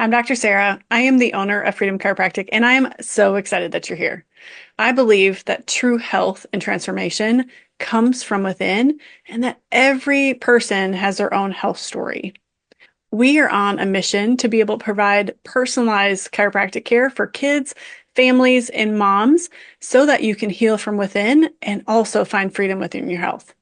I'm Dr. Sara. I am the owner of Freedom Chiropractic, and I am so excited that you're here. I believe that true health and transformation comes from within, and that every person has their own health story. We are on a mission to be able to provide personalized chiropractic care for kids, families, and moms so that you can heal from within and also find freedom within your health.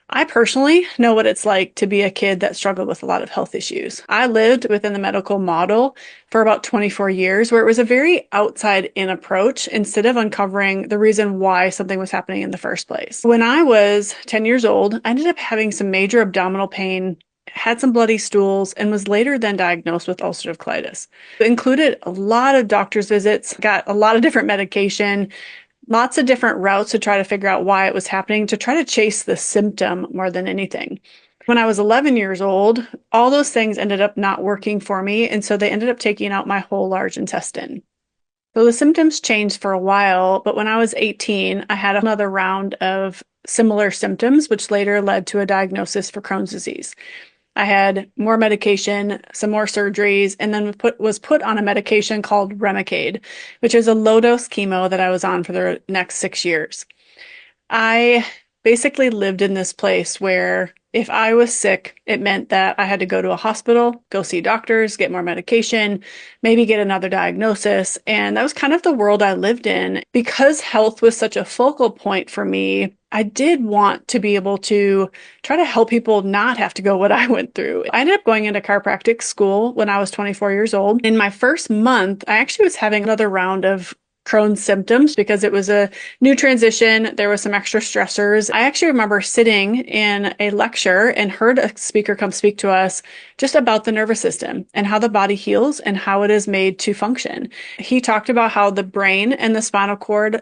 I personally know what it's like to be a kid that struggled with a lot of health issues. I lived within the medical model for about 24 years, where it was a very outside in approach instead of uncovering the reason why something was happening in the first place. When I was 10 years old, I ended up having some major abdominal pain, had some bloody stools, and was later then diagnosed with ulcerative colitis. It included a lot of doctor's visits, got a lot of different medication, lots of different routes to try to figure out why it was happening, to try to chase the symptom more than anything. When I was 11 years old, all those things ended up not working for me, and so they ended up taking out my whole large intestine. So the symptoms changed for a while, but when I was 18, I had another round of similar symptoms, which later led to a diagnosis for Crohn's disease. I had more medication, some more surgeries, and then was put on a medication called Remicade, which is a low-dose chemo that I was on for the next 6 years. I basically lived in this place where if I was sick, it meant that I had to go to a hospital, go see doctors, get more medication, maybe get another diagnosis. And that was kind of the world I lived in. Because health was such a focal point for me, I did want to be able to try to help people not have to go what I went through. I ended up going into chiropractic school when I was 24 years old. In my first month, I actually was having another round of Crohn's symptoms because it was a new transition. There was some extra stressors. I actually remember sitting in a lecture and heard a speaker come speak to us just about the nervous system and how the body heals and how it is made to function. He talked about how the brain and the spinal cord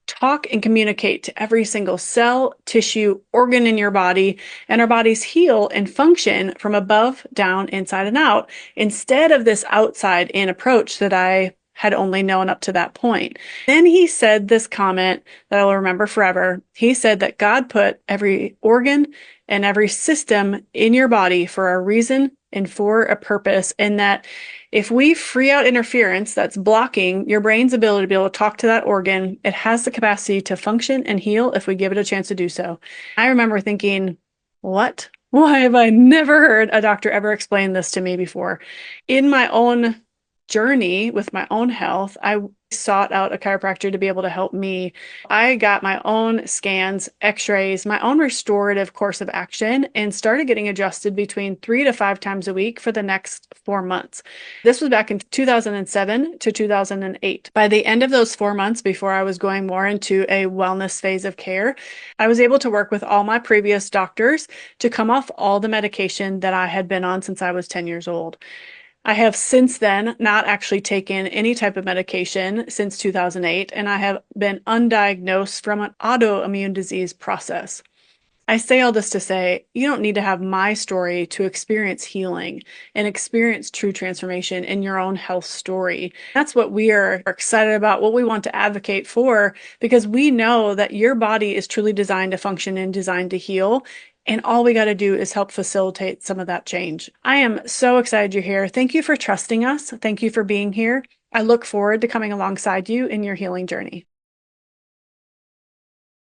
talk and communicate to every single cell, tissue, organ in your body, and our bodies heal and function from above, down, inside, and out, instead of this outside in approach that I had only known up to that point. Then he said this comment that I will remember forever. He said that God put every organ and every system in your body for a reason and for a purpose, and that if we free out interference that's blocking your brain's ability to be able to talk to that organ, it has the capacity to function and heal if we give it a chance to do so. I remember thinking, what? Why have I never heard a doctor ever explain this to me before? In my own journey with my own health, I sought out a chiropractor to be able to help me. I got my own scans, x-rays, my own restorative course of action, and started getting adjusted between 3 to 5 times a week for the next 4 months. This was back in 2007 to 2008. By the end of those 4 months, before I was going more into a wellness phase of care, I was able to work with all my previous doctors to come off all the medication that I had been on since I was 10 years old. I have since then not actually taken any type of medication since 2008, and I have been undiagnosed from an autoimmune disease process. I say all this to say, you don't need to have my story to experience healing and experience true transformation in your own health story. That's what we are excited about, what we want to advocate for, because we know that your body is truly designed to function and designed to heal. And all we got to do is help facilitate some of that change. I am so excited you're here. Thank you for trusting us. Thank you for being here. I look forward to coming alongside you in your healing journey.